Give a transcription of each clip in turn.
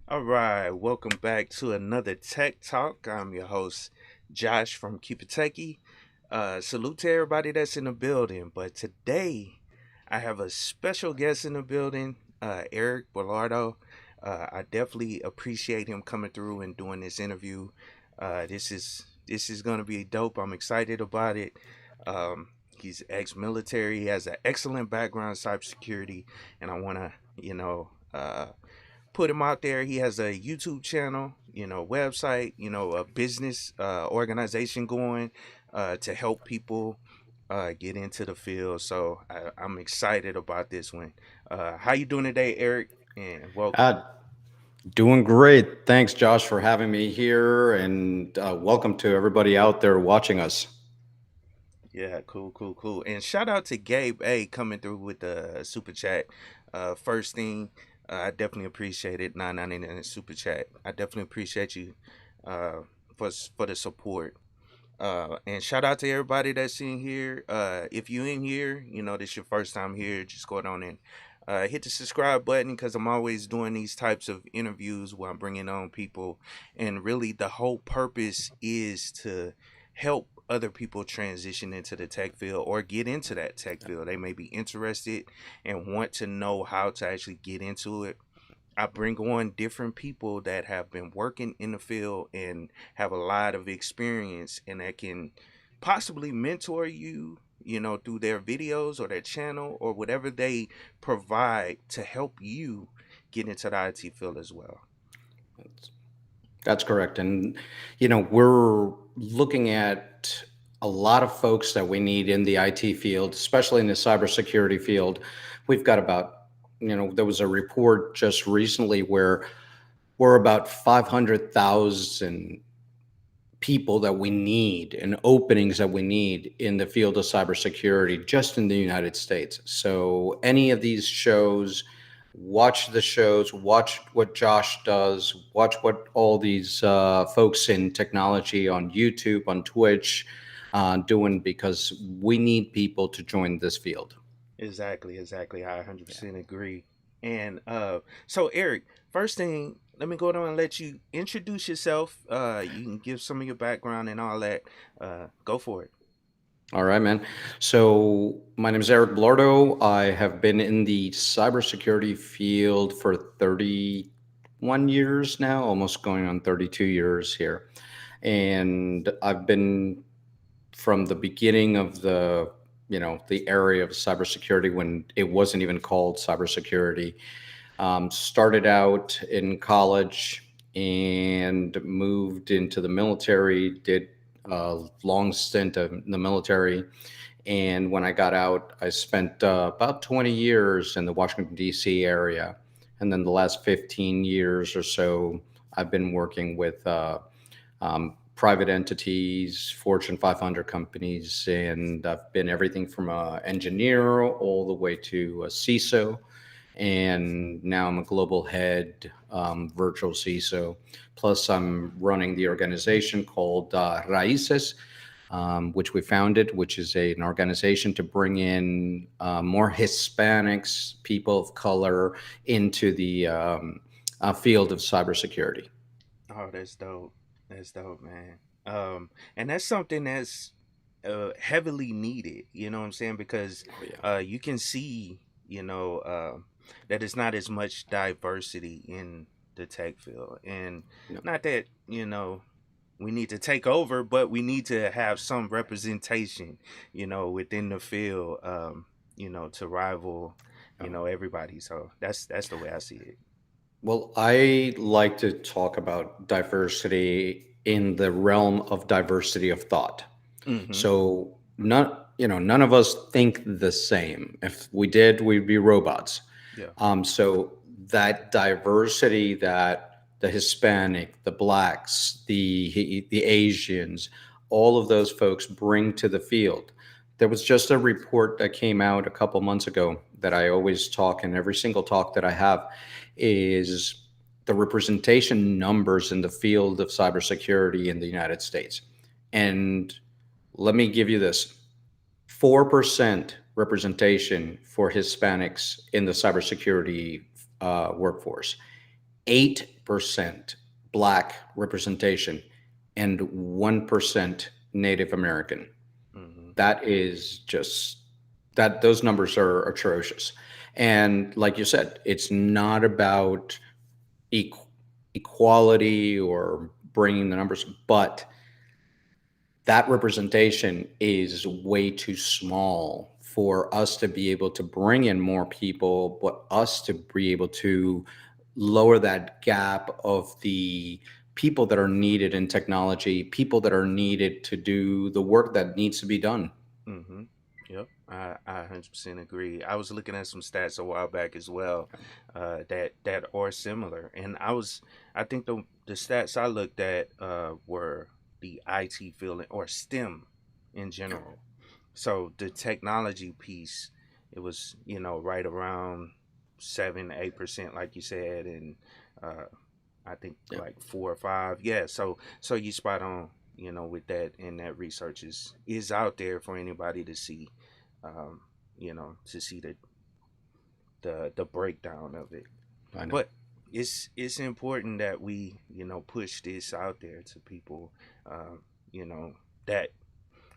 All right, welcome back to another Tech Talk. I'm your host, Josh from KeepItTechie. Salute to everybody that's in the building. But today, I have a special guest in the building, Eric Belardo. I definitely appreciate him coming through and doing this interview. This is going to be dope. I'm excited about it. He's ex-military. He has an excellent background in cybersecurity, and I want to, put him out there. He has a YouTube channel, website, a business organization going to help people get into the field. So I'm excited about this one. How you doing today, Eric? And welcome. Uh, Doing great. Thanks, Josh, for having me here, and welcome to everybody out there watching us. Yeah, cool, cool, cool. And shout out to Gabe A coming through with the super chat. First thing, I definitely appreciate it. 9.99 super chat. I definitely appreciate you uh, for the support. And shout out to everybody that's in here. If you in here, this your first time here, just go on and hit the subscribe button because I'm always doing these types of interviews where I'm bringing on people, and really the whole purpose is to help other people transition into the tech field or get into that tech field. They may be interested and want to know how to actually get into it. I bring on different people that have been working in the field and have a lot of experience and that can possibly mentor you, through their videos or their channel or whatever they provide to help you get into the IT field as well. That's correct. And, we're looking at a lot of folks that we need in the IT field, especially in the cybersecurity field. We've got about, there was a report just recently where we're about 500,000 people that we need and openings that we need in the field of cybersecurity just in the United States. So any of these shows, watch the shows, watch what Josh does, watch what all these folks in technology on YouTube, on Twitch, doing, because we need people to join this field. Exactly, exactly. I 100% agree. And so Eric, first thing, let me go down and let you introduce yourself. You can give some of your background and all that. Go for it. All right, man. So my name is Eric Belardo. I have been in the cybersecurity field for 31 years now, almost going on 32 years here. And I've been from the beginning of the area of cybersecurity when it wasn't even called cybersecurity. Started out in college and moved into the military, did a long stint in the military. And when I got out, I spent about 20 years in the Washington, D.C. area. And then the last 15 years or so, I've been working with private entities, Fortune 500 companies, and I've been everything from an engineer all the way to a CISO, and now I'm a global head, virtual CISO. Plus, I'm running the organization called Raíces, which we founded, which is an organization to bring in more Hispanics, people of color, into the field of cybersecurity. Oh, that's dope. That's dope, man. And that's something that's heavily needed, you know what I'm saying? Because Oh yeah. you can see, that it's not as much diversity in the tech field. And No. not that, we need to take over, but we need to have some representation, within the field, to rival, everybody. So that's the way I see it. Well, I like to talk about diversity in the realm of diversity of thought. Mm-hmm. So none of us think the same. If we did, we'd be robots. Yeah. So that diversity that the Hispanic, the blacks, the Asians, all of those folks bring to the field. There was just a report that came out a couple months ago that I always talk in every single talk that I have is the representation numbers in the field of cybersecurity in the United States. And let me give you this: 4% representation for Hispanics in the cybersecurity workforce. 8% Black representation, and 1% Native American. Mm-hmm. That is just that those numbers are atrocious. And like you said, it's not about equality or bringing the numbers, but that representation is way too small for us to be able to bring in more people, but us to be able to lower that gap of the people that are needed in technology, people that are needed to do the work that needs to be done. Mm-hmm. Yep, I 100% agree. I was looking at some stats a while back as well, that are similar, and I think the stats I looked at were the IT field or STEM in general. So the technology piece, it was right around 7-8%, like you said, and uh, I think Yeah. like 4 or 5. Yeah, so you spot on, with that, and that research is out there for anybody to see, um, to see the breakdown of it. I know. But it's important that we push this out there to people, you know that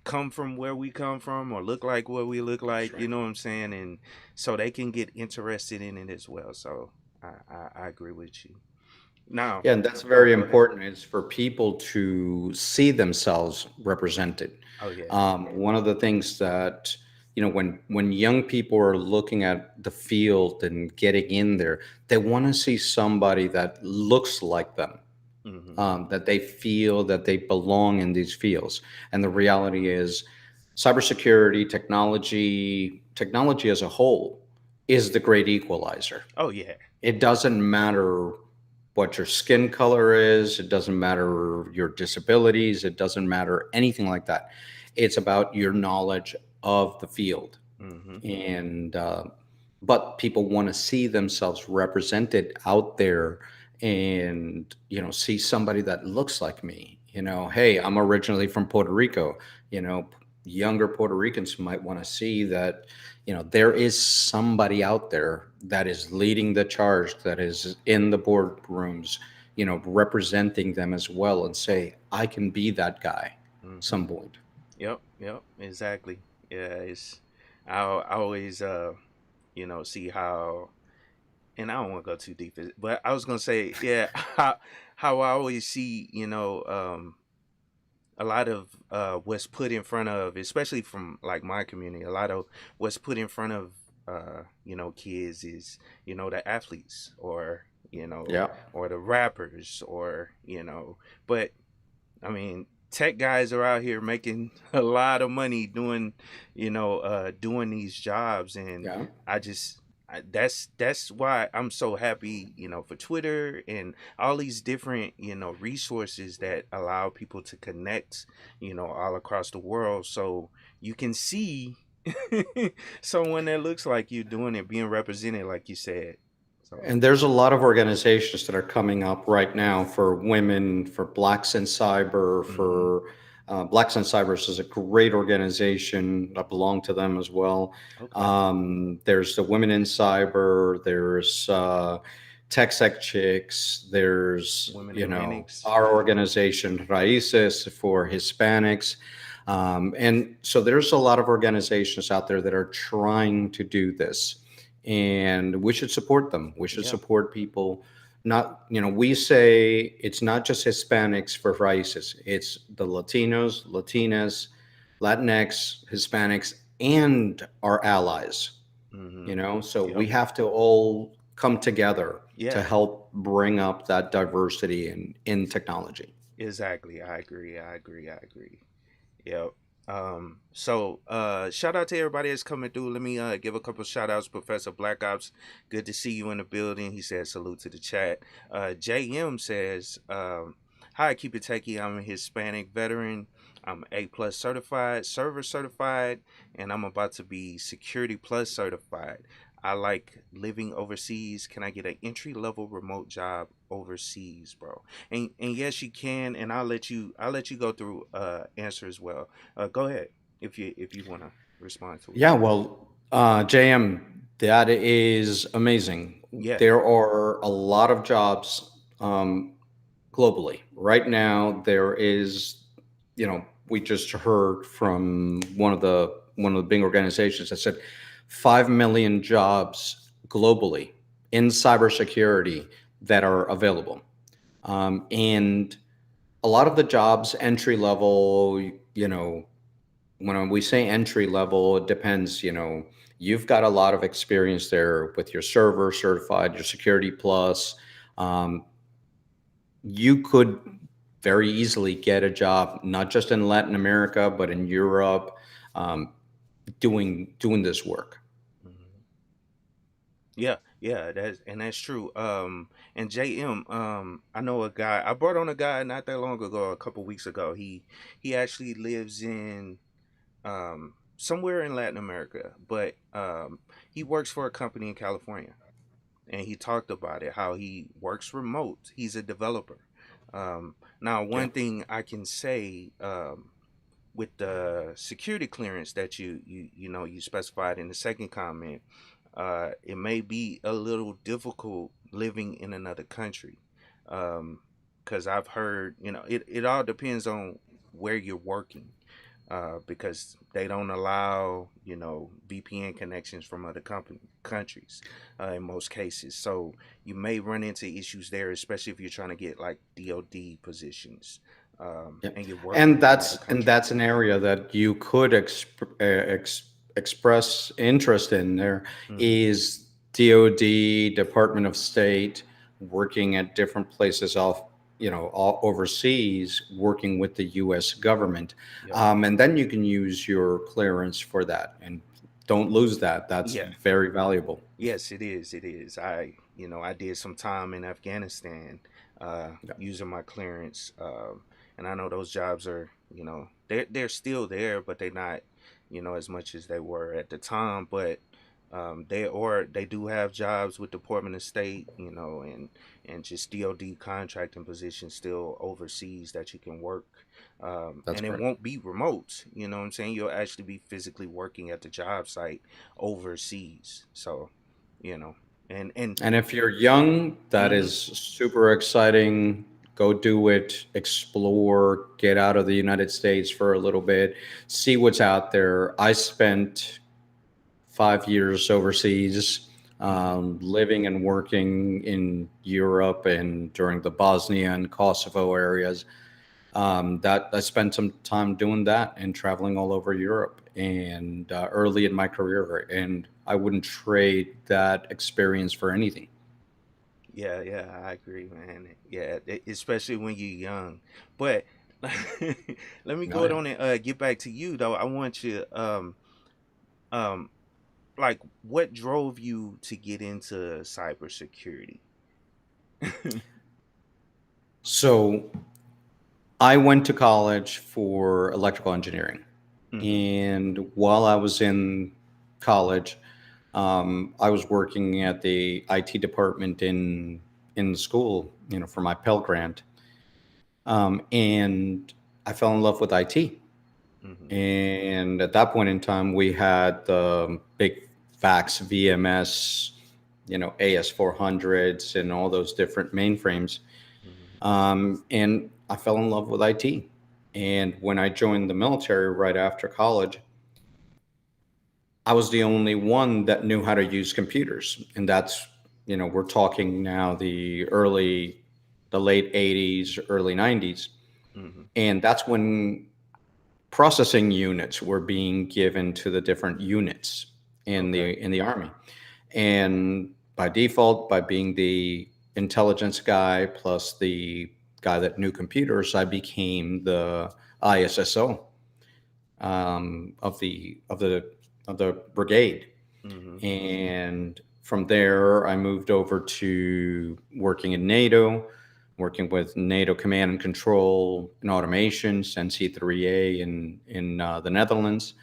come from where we come from or look like what we look That's like. right. You know what I'm saying, and so they can get interested in it as well. So I agree with you. Now, Yeah, and that's oh, very go ahead. important is for people to see themselves represented. Oh yeah. One of the things that, when young people are looking at the field and getting in there, they want to see somebody that looks like them, Mm-hmm. that they feel that they belong in these fields. And the reality is, cybersecurity, technology as a whole is the great equalizer. Oh yeah. It doesn't matter what your skin color is, it doesn't matter your disabilities, it doesn't matter anything like that. It's about your knowledge of the field. Mm-hmm. And but people want to see themselves represented out there, and see somebody that looks like me. Hey, I'm originally from Puerto Rico. you know Younger Puerto Ricans might want to see that there is somebody out there that is leading the charge, that is in the boardrooms, representing them as well, and say, I can be that guy Mm-hmm. some point. Yep. Yep. Exactly. Yeah. I always see how, and I don't want to go too deep, but I was gonna say, yeah, how I always see, a lot of what's put in front of, especially from like my community, a lot of what's put in front of kids is the athletes, or Yeah. or the rappers, or but I mean, tech guys are out here making a lot of money doing these jobs, and Yeah. I just that's why I'm so happy, for Twitter and all these different, resources that allow people to connect, all across the world, so you can see someone that looks like you doing it, being represented, like you said. So, And there's a lot of organizations that are coming up right now for women, for Blacks in Cyber, hmm, for Blacks in Cyber is a great organization. I belong to them as well. okay, There's the Women in Cyber. There's TechSec Chicks. There's, women in Linux. our organization, Raíces, for Hispanics. And so there's a lot of organizations out there that are trying to do this, and we should support them. We should Yeah. support people. Not, we say it's not just Hispanics for Raíces, it's the Latinos, Latinas, Latinx, Hispanics, and our allies. Hmm. So we Yep. have to all come together to Yeah. help bring up that diversity in technology. Exactly. I agree. I agree. I agree. Yep. So shout out to everybody that's coming through. Let me give a couple shout outs. Professor Black Ops, good to see you in the building. He says salute to the chat. JM says, hi, KeepItTechie. I'm a Hispanic veteran. I'm A plus certified, server certified, and I'm about to be security plus certified. I like living overseas. Can I get an entry level remote job overseas, bro? And yes, you can. And I'll let you go through answer as well. Go ahead if you want to respond to it. Yeah, well, JM, That is amazing. Yeah. There are a lot of jobs globally. Right now, there is, we just heard from one of the big organizations that said 5 million jobs globally in cybersecurity that are available. And a lot of the jobs entry level, when we say entry level, it depends, you've got a lot of experience there with your server certified, your security plus. Um, you could very easily get a job, not just in Latin America, but in Europe, um, doing this work. Mhm. Yeah, yeah, that's true. And JM, I know a guy. I brought on a guy not that long ago, a couple weeks ago. He actually lives in somewhere in Latin America, but he works for a company in California, and he talked about it how he works remote. He's a developer. Now, Yeah, one thing I can say, with the security clearance that you specified in the second comment, it may be a little difficult living in another country, because I've heard, it all depends on where you're working, because they don't allow, VPN connections from other countries, in most cases. So you may run into issues there, especially if you're trying to get like DoD positions, yeah, and you're working and in another country. that's an area that you could express interest in. There Hmm. is DoD, Department of State, working at different places off, all overseas, working with the U.S. government, Yep. and then you can use your clearance for that, and don't lose that. That's Yeah. very valuable. Yes, it is. It is. I did some time in Afghanistan, using my clearance, and I know those jobs are, they're still there, but they're not, as much as they were at the time. But they do have jobs with Department of State, and just DoD contracting positions still overseas that you can work, That's and it correct. won't be remote. You know what I'm saying? You'll actually be physically working at the job site overseas. So, you know and And if you're young, that hmm is super exciting. Go do it, explore, get out of the United States for a little bit, see what's out there. I spent 5 years overseas, hmm living and working in Europe and during the Bosnia and Kosovo areas. That I spent some time doing that and traveling all over Europe and early in my career, and I wouldn't trade that experience for anything. yeah, yeah, I agree, man. Yeah, especially when you're young. But let me Oh go yeah. on and get back to you though. I want you, um like, what drove you to get into cybersecurity? So I went to college for electrical engineering, Hmm. and while I was in college, I was working at the IT department in the school, for my Pell Grant, and I fell in love with IT. Hmm. And at that point in time, we had the big fax VMS, AS400s, and all those different mainframes. Hmm. And I fell in love with IT. And when I joined the military right after college, I was the only one that knew how to use computers. And that's, we're talking now the late 80s, early 90s. Hmm. And that's when processing units were being given to the different units Okay. in the army. And by default, by being the intelligence guy plus the guy that knew computers, I became the ISSO, of the brigade. Hmm. And from there, I moved over to working in NATO, working with NATO command and control and automations, NC3A in the Netherlands.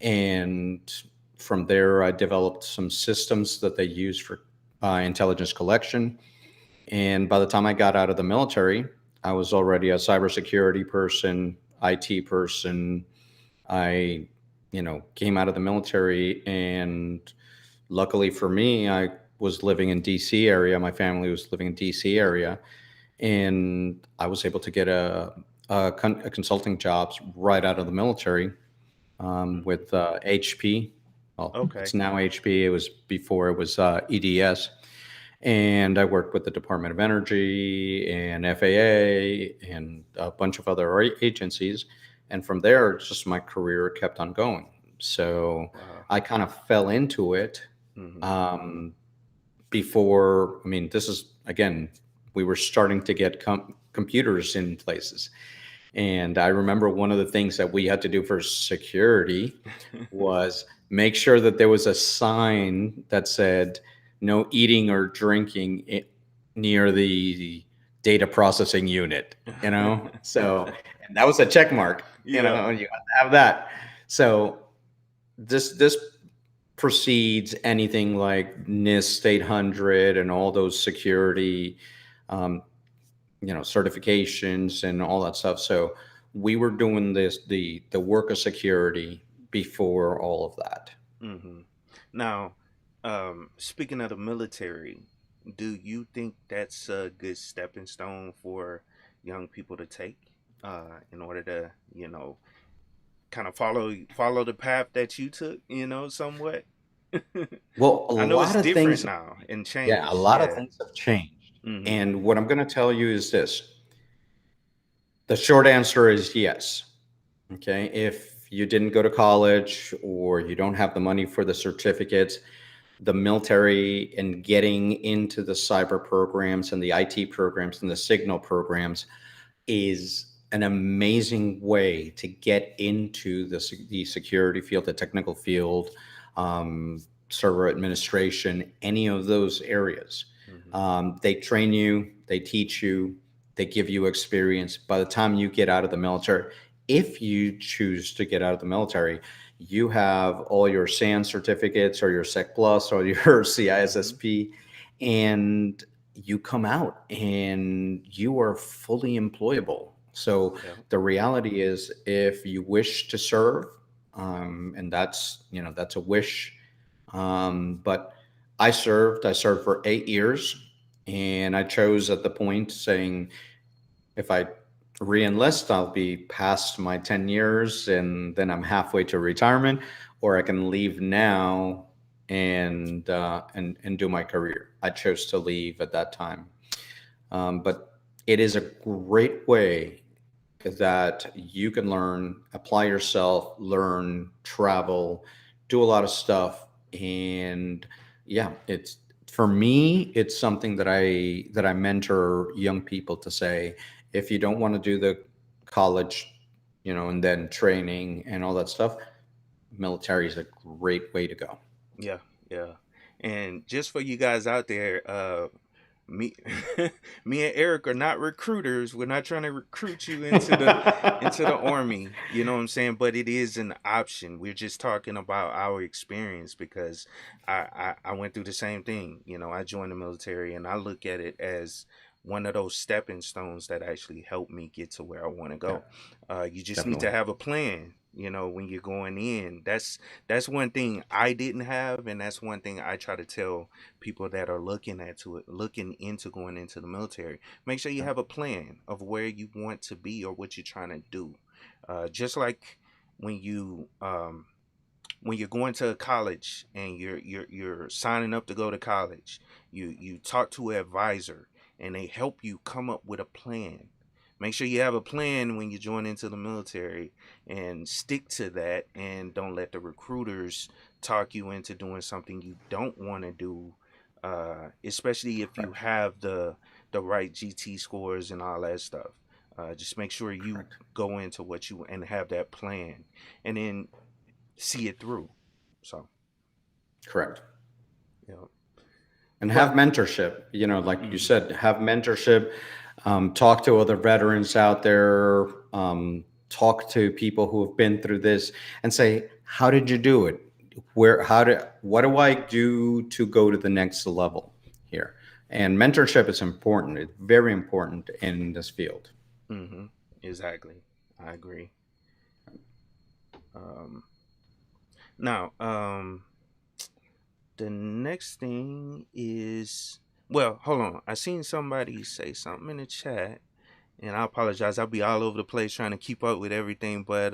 And from there, I developed some systems that they use for intelligence collection. And by the time I got out of the military, I was already a cybersecurity person, IT person. I, came out of the military and luckily for me, I was living in DC area. My family was living in DC area, and I was able to get a consulting jobs right out of the military Mhm. with HP. Well, Okay. it's now HP. It was before it was EDS. And I worked with the Department of Energy and FAA and a bunch of other agencies. And from there, just my career kept on going. So Wow. I kind of fell into it Mhm. um, before. I mean, this is, again, we were starting to get computers in places. And I remember one of the things that we had to do for security was make sure that there was a sign that said no eating or drinking near the data processing unit, you know? So, and that was a check mark, you Yeah. know, you have to have that. So this precedes anything like NIST 800 and all those security um, certifications and all that stuff. So we were doing the work of security before all of that. Mhm. Now, speaking of the military, do you think that's a good stepping stone for young people to take in order to, kind of follow the path that you took, somewhat? Well, a I know it's lot of different things, now and yeah, a changed. lot of Yeah. things have changed. Mhm. And what I'm going to tell you is this: the short answer is yes. Okay. If you didn't go to college or you don't have the money for the certificates, the military and getting into the cyber programs and the IT programs and the signal programs is an amazing way to get into the security field, the technical field, server administration, any of those areas. Mhm. They train you, they teach you, they give you experience. By the time you get out of the military, if you choose to get out of the military, you have all your SAN certificates or your SEC Plus or your Mhm. CISSP, and you come out and you are fully employable. So Yeah. the reality is, if you wish to serve, and that's a wish, but I served for 8 years, and I chose at the point saying, if I re-enlist, I'll be past my 10 years and then I'm halfway to retirement, or I can leave now and do my career. I chose to leave at that time. But it is a great way that you can learn, apply yourself, learn, travel, do a lot of stuff. And yeah, it's, for me, it's something that I mentor young people to say, if you don't want to do the college, and then training and all that stuff, military is a great way to go. Yeah. Yeah. And just for you guys out there, me me and Eric are not recruiters. We're not trying to recruit you into the army. You know what I'm saying? But it is an option. We're just talking about our experience because I went through the same thing. I joined the military and I look at it as one of those stepping stones that actually helped me get to where I want to Yeah, go. You just need to definitely. have a plan. When you're going in, that's one thing I didn't have, and that's one thing I try to tell people that are looking into going into the military. Make sure you Yeah, have a plan of where you want to be or what you're trying to do. Just like when you're going to college and you're signing up to go to college, you talk to an advisor and they help you come up with a plan. Make sure you have a plan when you join into the military and stick to that, and don't let the recruiters talk you into doing something you don't want to do. Especially if you correct, have the right GT scores and all that stuff. Just make sure you correct, go into what you and have that plan, and then see it through. So, correct. yeah. And have But mentorship, like you mhm. said, have mentorship. Talk to other veterans out there. Talk to people who have been through this and say, how did you do it? What do I do to go to the next level here? And mentorship is important. It's very important in this field. Mhm. Exactly. I agree. Um now, The next thing is, well, hold on. I seen somebody say something in the chat, and I apologize. I'll be all over the place trying to keep up with everything. But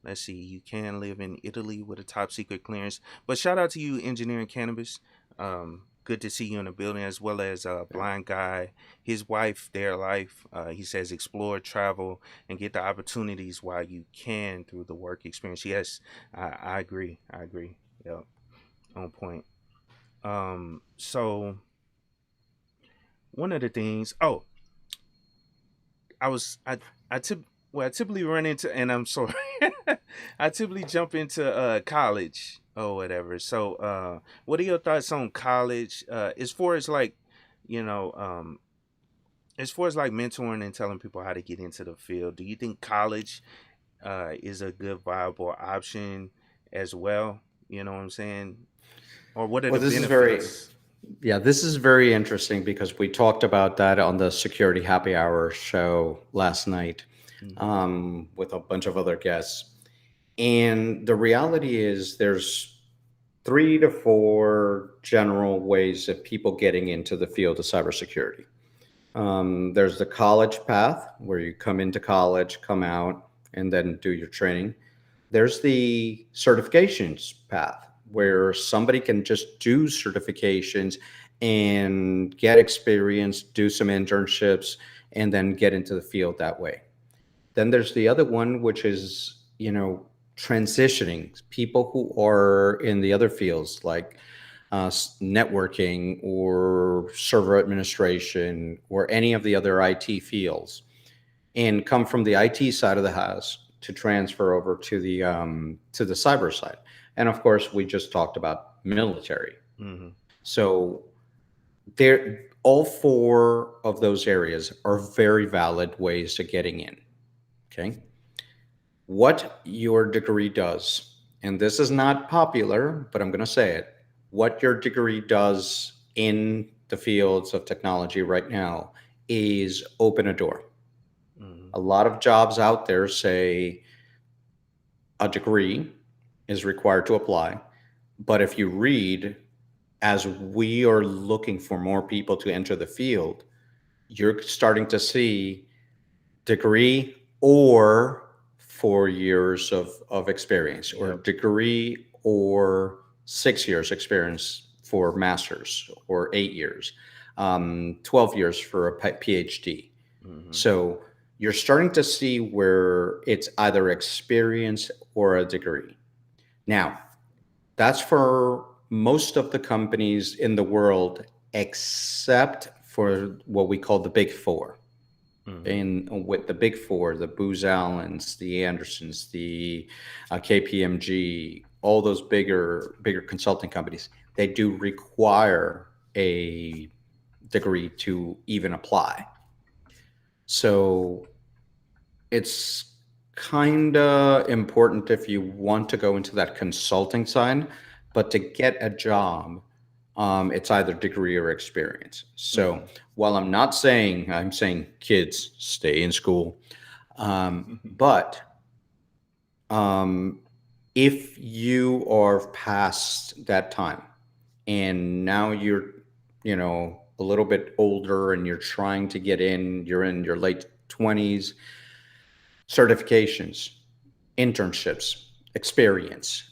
let's see. You can live in Italy with a top secret clearance. But shout out to you, Engineering Cannabis. Good to see you in the building, as well as Yeah. Blind Guy, his wife, their life. He says explore, travel, and get the opportunities while you can through the work experience. Yes, I agree. I agree. Yep, on point. So one of the things. Oh, I was I tip well I typically run into, and I'm sorry, I typically jump into college or whatever. So what are your thoughts on college? As far as like, you know, as far as like mentoring and telling people how to get into the field, do you think college is a good viable option as well? You know what I'm saying? Or what are Well, the this is very, benefits? yeah, this is very interesting because we talked about that on the Security Happy Hour show last night Mm-hmm. with a bunch of other guests. And the reality is there's 3 to 4 general ways of people getting into the field of cybersecurity. There's the college path where you come into college, come out, and then do your training. There's the certifications path Mm-hmm. where somebody can just do certifications and get experience, do some internships, and then get into the field that way. Then there's the other one, which is, transitioning people who are in the other fields like networking or server administration or any of the other IT fields and come from the IT side of the house to transfer over to the cyber side. And of course, we just talked about military. Mm-hmm. So there, all 4 of those areas are very valid ways to getting in. Okay, what your degree does, and this is not popular, but I'm going to say it. What your degree does in the fields of technology right now is open a door. Mm-hmm. A lot of jobs out there say a degree is required to apply. But if you read, as we are looking for more people to enter the field, you're starting to see degree or 4 years of experience, or Yep. degree or 6 years experience for masters, or 8 years, 12 years for a PhD. Mm-hmm. So you're starting to see where it's either experience or a degree. Now, that's for most of the companies in the world, except for what we call the big four. Mm-hmm. And with the big four, the Booz Allens, the Andersons, the KPMG, all those bigger consulting companies, they do require a degree to even apply. So it's kind of important if you want to go into that consulting side, but to get a job, it's either degree or experience. So while I'm saying kids stay in school, Mm-hmm. but um, if you are past that time and now you're, a little bit older and you're trying to get in, you're in your late 20s, certifications, internships, experience,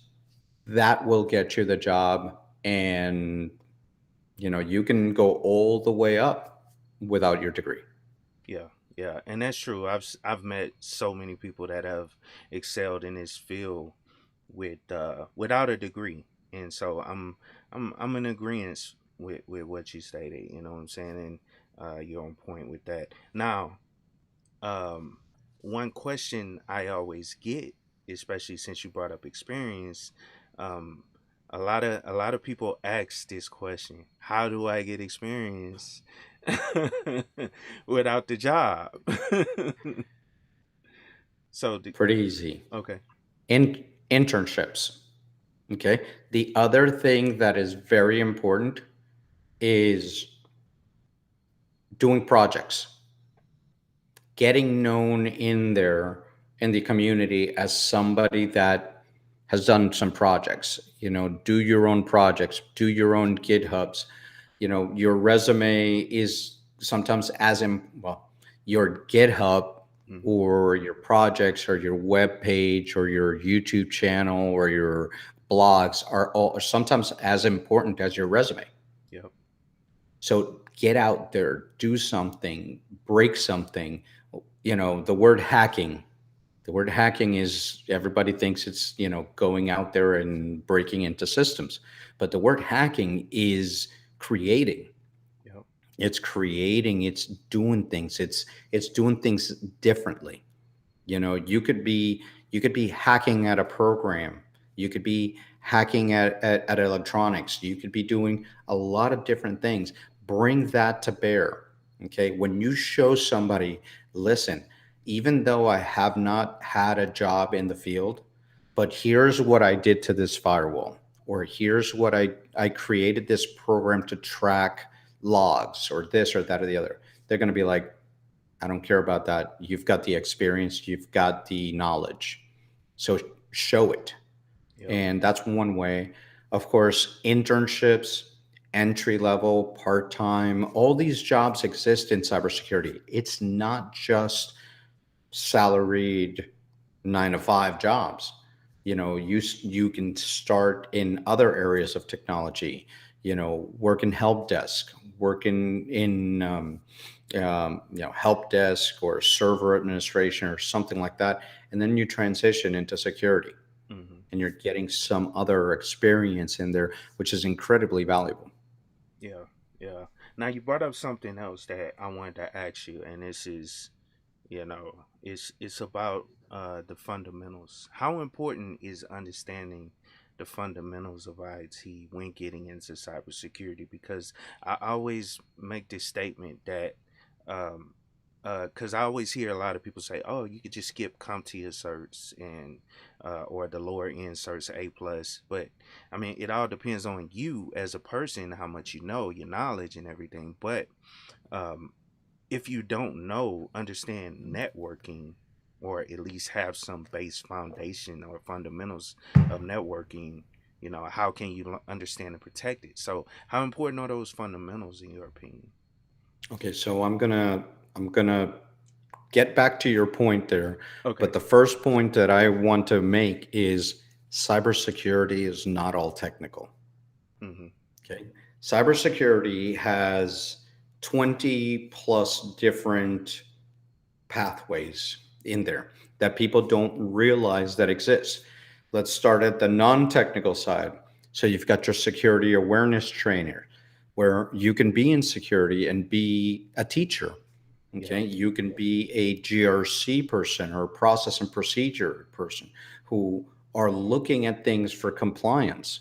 that will get you the job. And, you can go all the way up without your degree. Yeah, yeah, and that's true. I've met so many people that have excelled in this field with without a degree, and so I'm in agreement with what you stated. You know what I'm saying, and you're on point with that. Now, um, one question I always get, especially since you brought up experience, um, a lot of people ask this question: how do I get experience without the job? so, Pretty easy. okay. Internships. Okay. The other thing that is very important is doing projects, getting known in the community as somebody that has done some projects. Do your own projects, do your own GitHubs. Your resume is sometimes well, your GitHub Mm-hmm. or your projects or your web page or your YouTube channel or your blogs are sometimes as important as your resume. Yep. So get out there, do something, break something. The word hacking is, everybody thinks it's, going out there and breaking into systems. But the word hacking is creating. Yep. It's doing things. It's doing things differently. You could be hacking at a program. You could be hacking at electronics. You could be doing a lot of different things. Bring that to bear. Okay. When you show somebody, listen, even though I have not had a job in the field, but here's what I did to this firewall, or here's what I created this program to track logs, or this or that or the other. They're going to be like, I don't care about that. You've got the experience, you've got the knowledge. So show it. Yep. And that's one way. Of course, internships, entry level, part time, all these jobs exist in cybersecurity. It's not just salaried 9 to 5 jobs. You can start in other areas of technology. Work in help desk, work in help desk or server administration or something like that, and then you transition into security, Mm-hmm. and you're getting some other experience in there, which is incredibly valuable. Yeah. Yeah. Now you brought up something else that I wanted to ask you, and this is, it's about the fundamentals. How important is understanding the fundamentals of IT when getting into cybersecurity? Because I always make this statement that um because I always hear a lot of people say, "Oh, you could just skip CompTIA certs and or the lower end certs A+." But I mean, it all depends on you as a person, how much you know, your knowledge and everything. But um, if you don't know, understand networking, or at least have some base foundation or fundamentals of networking, how can you understand and protect it? So, how important are those fundamentals in your opinion? Okay, so I'm gonna get back to your point there, but Okay. the first point that I want to make is cybersecurity is not all technical. Mm-hmm. Okay. Cybersecurity has 20 plus different pathways in there that people don't realize that exist. Let's start at the non technical side. So you've got your security awareness trainer, where you can be in security and be a teacher. Yeah. Okay. You can be a GRC person or process and procedure person who are looking at things for compliance.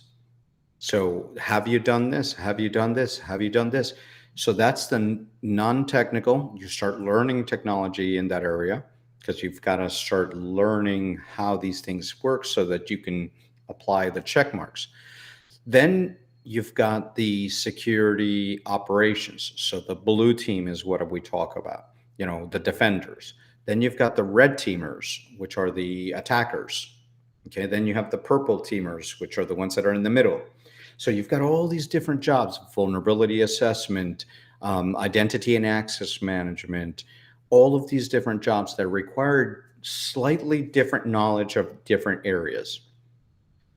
So, have you done this? Have you done this? Have you done this? So, that's the non technical. You start learning technology in that area because you've got to start learning how these things work so that you can apply the check marks. Then you've got the security operations. So, the blue team is what we talk about, the defenders. Then you've got the red teamers, which are the attackers. Okay. Then you have the purple teamers, which are the ones that are in the middle. So you've got all these different jobs: vulnerability assessment, identity and access management, all of these different jobs that require slightly different knowledge of different areas.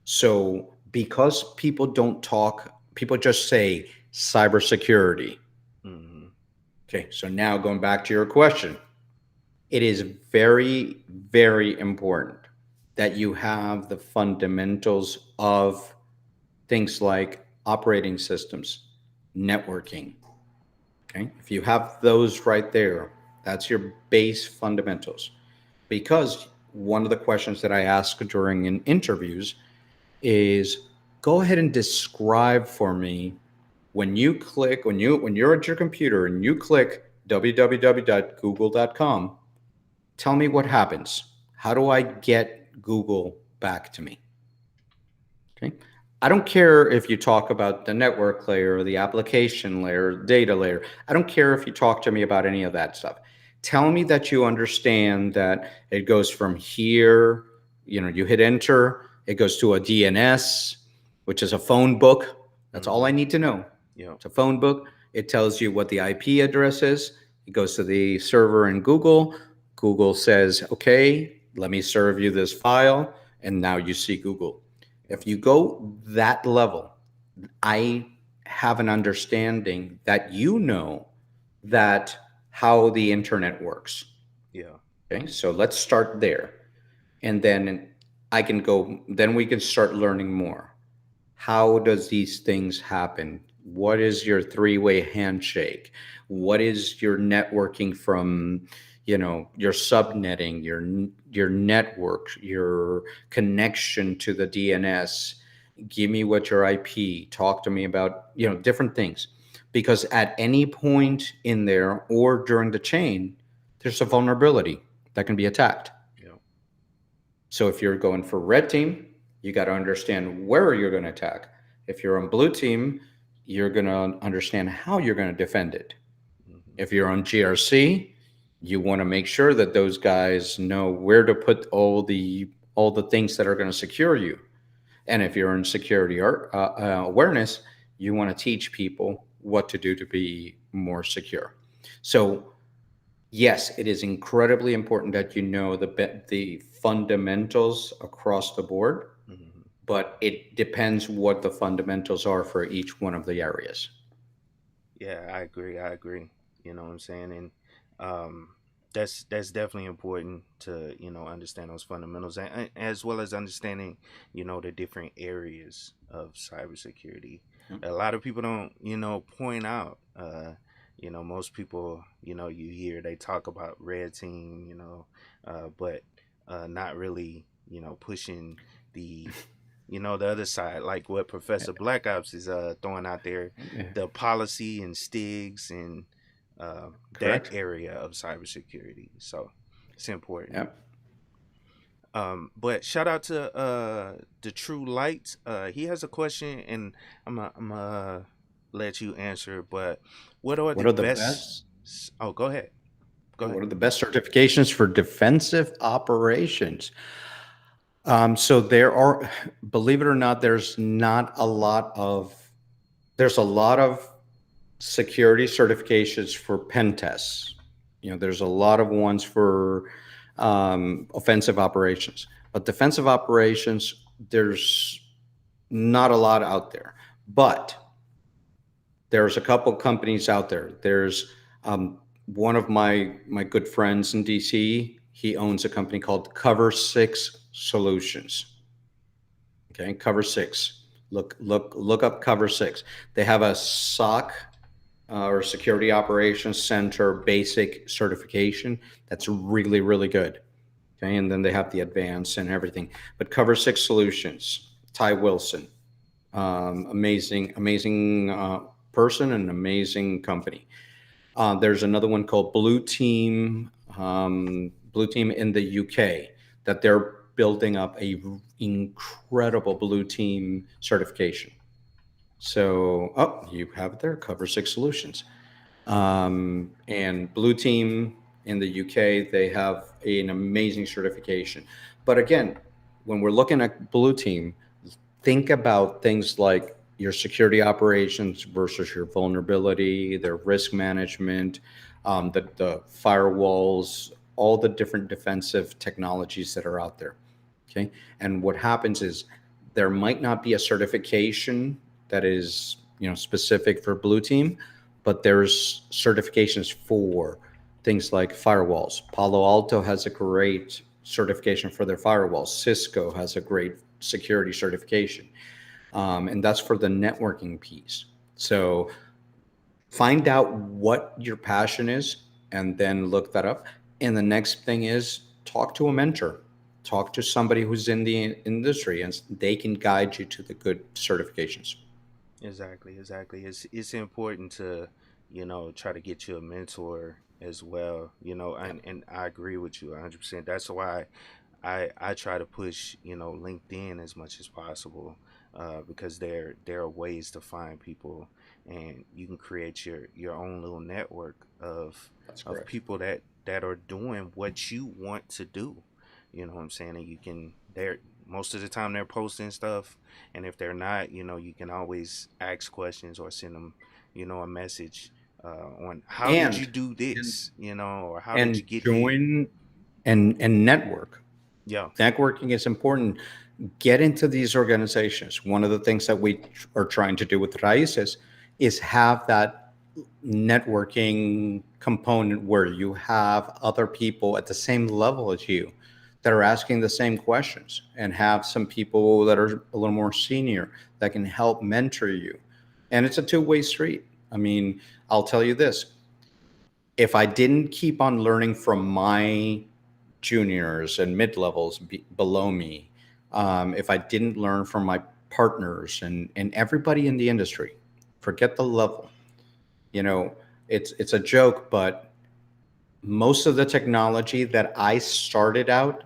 So because people don't talk, people just say cybersecurity. Mm-hmm. Okay, so now going back to your question, it is very, very important that you have the fundamentals of things like operating systems, networking. Okay. If you have those right there, that's your base fundamentals. Because one of the questions that I ask during interviews is, go ahead and describe for me, when you're at your computer and you click www.google.com, tell me what happens. How do I get Google back to me? Okay. I don't care if you talk about the network layer or the application layer, data layer. I don't care if you talk to me about any of that stuff. Tell me that you understand that it goes from here, you hit enter, It goes to a DNS, which is a phone book. That's all Mm-hmm. I need to know. Yeah. It's a phone book. It tells you what the IP address is. It goes to the server in Google. Google says, okay, let me serve you this file. And now you see Google. Yeah. If you go that level, I have an understanding that you know that how the internet works. Yeah. Okay, so let's start there. And then I can go, then we can start learning more. How does these things happen? What is your three-way handshake? What is your networking from, your subnetting, your network, your connection to the DNS? Give me what your IP. Talk to me about, different things. Because at any point in there or during the chain, there's a vulnerability that can be attacked. Yeah. So if you're going for red team, you got to understand where you're going to attack. If you're on blue team, you're going to understand how you're going to defend it. Mm-hmm. If you're on GRC, you want to make sure that those guys know where to put all the things that are going to secure you. And if you're in security awareness, you want to teach people what to do to be more secure. So yes, it is incredibly important that you know the fundamentals across the board, Mm-hmm. but it depends what the fundamentals are for each one of the areas. Yeah, I agree. I agree. You know what I'm saying? And um that's definitely important to, understand those fundamentals, and as well as understanding, the different areas of cybersecurity. Mm. A lot of people don't, point out, most people, you hear they talk about red team, but not really, pushing the the other side, like what Professor Black Ops is throwing out there, Yeah, the policy and STIGs and that correct. area of cybersecurity. So it's important. Yep. But shout out to the True Light. He has a question, and I'm let you answer. But what are What the are the best? best? Oh, go ahead. Go What ahead. are the best certifications for defensive operations? So there are, believe it or not, there's a lot of security certifications for pen tests. There's a lot of ones for offensive operations, but defensive operations, there's not a lot out there. But there's a couple companies out there. There's one of my good friends in DC. He owns a company called Cover Six Solutions. Okay, Cover Six. Look up Cover Six. They have a SOC or Security Operations Center basic certification that's really really good. Okay, and then they have the advanced and everything. But Cover Six Solutions, Ty Wilson, amazing person and amazing company. There's another one called Blue Team in the UK that they're building up a incredible Blue Team certification. So, oh, you have it there, Cover Six Solutions. And Blue Team in the UK, they have an amazing certification. But again, when we're looking at Blue Team, think about things like your security operations versus your vulnerability, their risk management, the firewalls, all the different defensive technologies that are out there. Okay. And what happens is there might not be a certification that is, specific for Blue Team, but there's certifications for things like firewalls. Palo Alto has a great certification for their firewalls. Cisco has a great security certification. And that's for the networking piece. So find out what your passion is and then look that up. And the next thing is talk to a mentor, talk to somebody who's in the industry, and they can guide you to the good certifications. Exactly, exactly. It's important to, try to get you a mentor as well, Yeah, and I agree with you 100%. That's why I try to push, LinkedIn as much as possible, because there are ways to find people, and you can create your own little network that's of correct. people that are doing what you want to do. You know what I'm saying? And you can there most of the time they're posting stuff, and if they're not, you can always ask questions or send them, a message on how did you and do and this, or how did and you get here. join and network. Yeah. Networking is important. Get into these organizations. One of the things that we are trying to do with Raíces is have that networking component where you have other people at the same level as you that are asking the same questions, and have some people that are a little more senior that can help mentor you. And it's a two-way street. I mean, I'll tell you this, if I didn't keep on learning from my juniors and mid levels below me, if I didn't learn from my partners and everybody in the industry, forget the level. You know, it's a joke, but most of the technology that I started out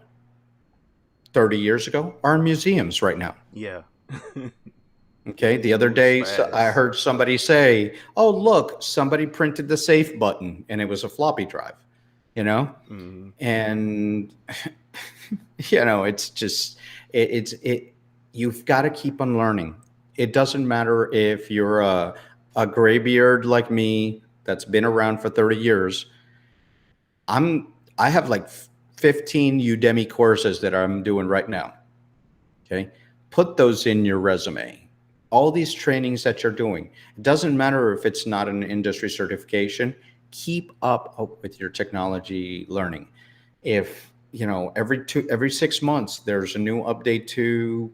30 years ago are in museums right now. Yeah. Okay. The It other moves day, I fast. heard somebody say, "Oh, look, somebody printed the safe button and it was a floppy drive," you know? Hmm. And, it's just, you've got to keep on learning. It doesn't matter if you're a graybeard like me that's been around for 30 years. I have like 15 Udemy courses that I'm doing right now. Okay. Put those in your resume. All these trainings that you're doing. It doesn't matter if it's not an industry certification. Keep up with your technology learning. If, every 6 months, there's a new update to,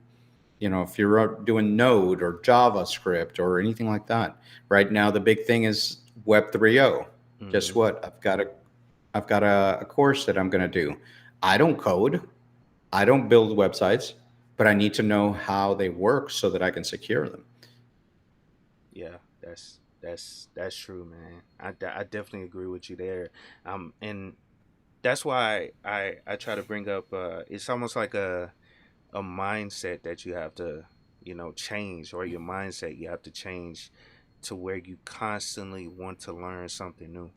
if you're doing Node or JavaScript or anything like that. Right now, the big thing is Web 3.0. Guess Hmm. what? I've got a course that I'm going to do. I don't code. I don't build websites, but I need to know how they work so that I can secure them. Yeah, that's true, man. I definitely agree with you there. And that's why I try to bring up. It's almost like a mindset that you have to, change, or your mindset you have to change to where you constantly want to learn something new.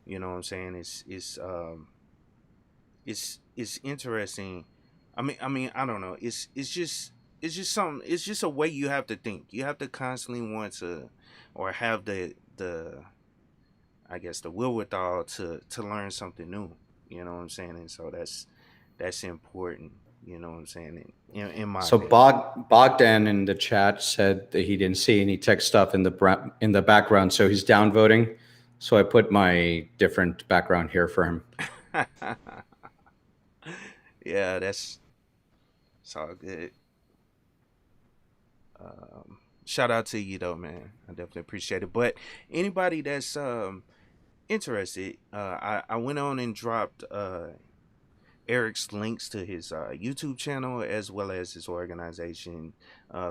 You know what I'm saying? It's interesting. I mean, I don't know. It's just something. It's just a way you have to think. You have to constantly want to, or have the I guess the wherewithal to learn something new. You know what I'm saying? And so that's important. You know what I'm saying? In my So opinion. Bogdan in the chat said that he didn't see any tech stuff in the background, so he's downvoting. So I put my different background here for him. Yeah, it's all good. Shout out to you though, man. I definitely appreciate it. But anybody that's interested, I went on and dropped Eric's links to his YouTube channel as well as his organization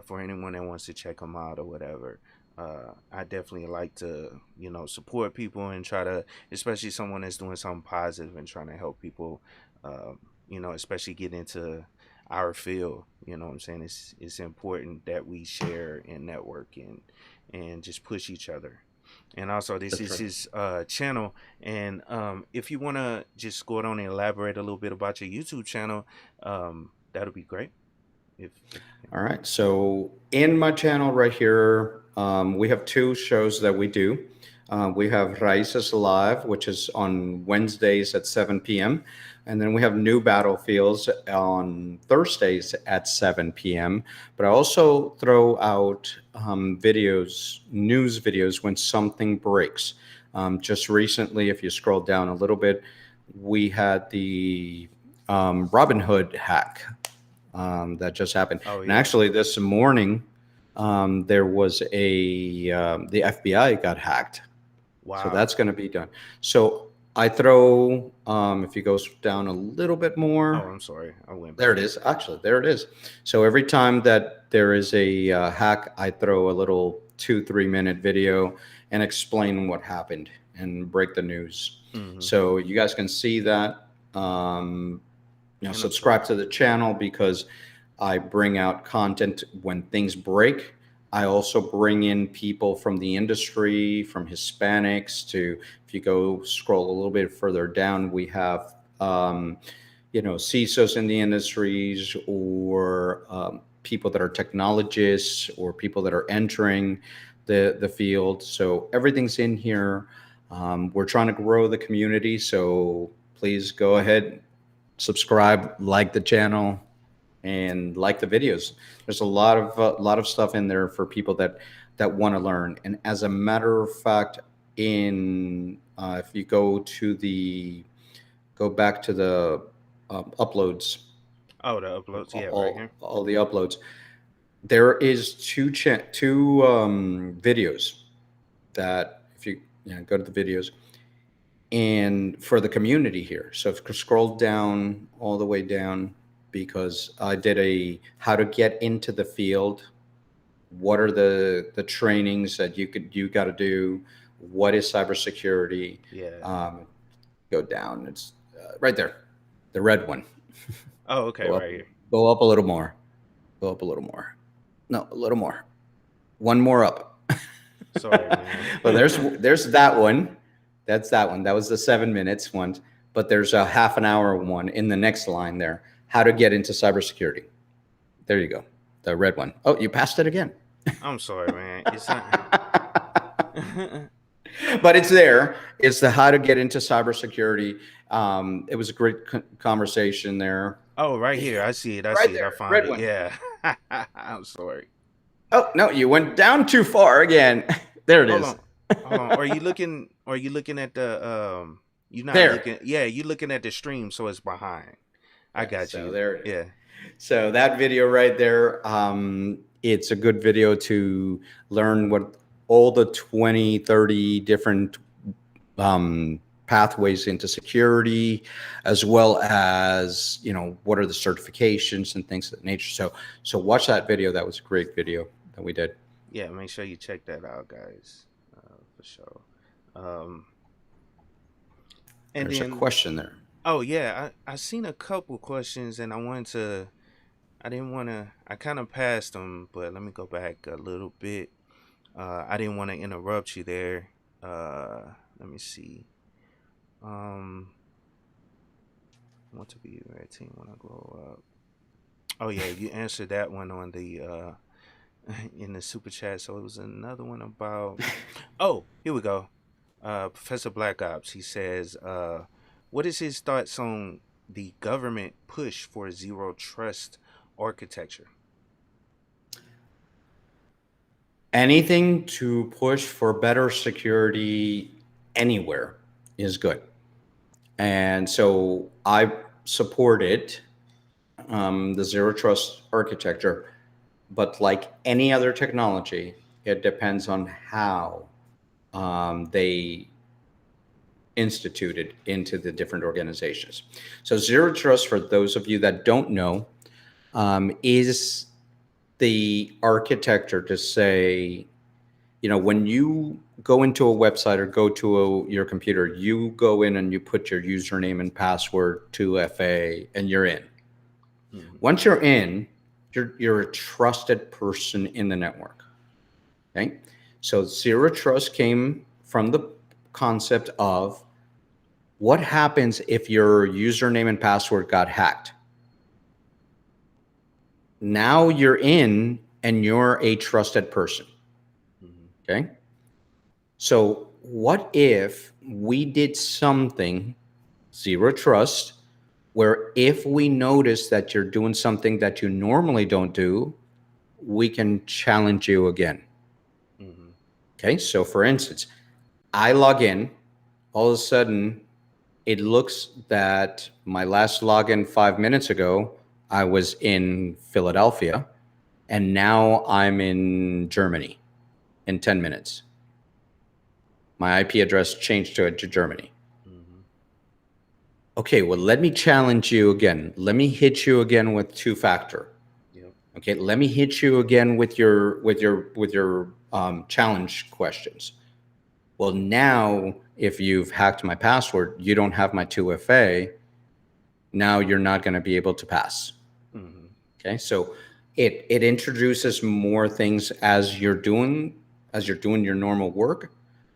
for anyone that wants to check him out or whatever. I definitely like to, support people and try to, especially someone that's doing something positive and trying to help people, especially get into our field. You know what I'm saying? It's important that we share and network and just push each other. And also, this That's is right. his channel. And if you want to just go on and elaborate a little bit about your YouTube channel, that'll be great. If you All right. So in my channel right here, we have two shows that we do. We have Raíces Live, which is on Wednesdays at 7 p.m. And then we have New Battlefields on Thursdays at 7 p.m. But I also throw out videos, news videos, when something breaks. Just recently, if you scroll down a little bit, we had the Robinhood hack that just happened. oh And yeah. actually, this morning, there was the FBI got hacked. So Wow. that's going to be done. So I throw, if you go down a little bit Oh, more, I'm sorry, I went there it back. is. Actually, there it is. So every time that there is a hack, I throw a little 2, 3 minute video and explain what happened and break the news. Hmm. So you guys can see that. And I'm sorry. Subscribe to the channel because I bring out content when things break. I also bring in people from the industry, from Hispanics to, if you go scroll a little bit further down, we have CISOs in the industries, or people that are technologists, or people that are entering the field. So everything's in here. We're trying to grow the community, so please go ahead, subscribe, like the channel, and like the videos. There's a lot of stuff in there for people that want to learn. And as a matter of fact, in if you go back to the uploads, Oh, the uploads, yeah, right here. all the uploads, there is two videos that, if you go to the videos, and for the community here. So if you scroll down, all the way down, because I did a how to get into the field. What are the trainings that you got to do? What is cybersecurity? Yeah. Go down. It's right there, the red one. Oh, okay, Go up, right here. go up a little more. Go up a little more. No, a little more. One more up. Sorry, man. Well, there's that one. That's that one. That was the 7 minutes one. But there's a half an hour one in the next line there. How to get into cybersecurity. There you go. The red one. Oh, you passed it again. I'm sorry, man. It's not. But it's there. It's the how to get into cybersecurity. It was a great conversation there. Oh, right here. And I see it. I right see it. I there, found red it. one. Yeah. I'm sorry. Oh no, you went down too far again. There it Hold is. on. Hold on. Are you looking at the you're not There. looking, yeah, you looking at the stream, so it's behind. I Yeah. got So you. there it is. Yeah. So that video right there, it's a good video to learn what all the 20, 30 different pathways into security, as well as, what are the certifications and things of that nature. So watch that video. That was a great video that we did. Yeah, make sure you check that out, guys. For sure. Um and There's a then question there. oh yeah, I seen a couple questions and I didn't want to I kind of passed them, but let me go back a little bit. I didn't want to interrupt you there. Let me see. Um, want to be a red team when I grow up. Oh yeah, you answered that one on the in the super chat. So it was another one about. Oh, here we go. Professor Black Ops. He says, what is his thoughts on the government push for zero trust architecture? Anything to push for better security anywhere is good. And so I supported the zero trust architecture, but like any other technology, it depends on how they institute it into the different organizations. So zero trust, for those of you that don't know, is the architecture to say, when you go into a website or go to your computer, you go in and you put your username and password, 2FA, and you're in. Mhm. Once you're in, you're a trusted person in the network. Okay, so zero trust came from the concept of what happens if your username and password got hacked. Now you're in and you're a trusted person. Mhm. Okay. So what if we did something, zero trust, where if we notice that you're doing something that you normally don't do, we can challenge you again. Mhm. Okay. So for instance, I log in, all of a sudden it looks that my last login 5 minutes ago, I was in Philadelphia, and now I'm in Germany in 10 minutes. My IP address changed to Germany. Mhm. Okay, well, let me challenge you again. Let me hit you again with two-factor. Yep. Okay, let me hit you again with your challenge questions. Well, now if you've hacked my password, you don't have my 2FA. Now you're not going to be able to pass. Mhm. Okay, so it introduces more things as you're doing your normal work.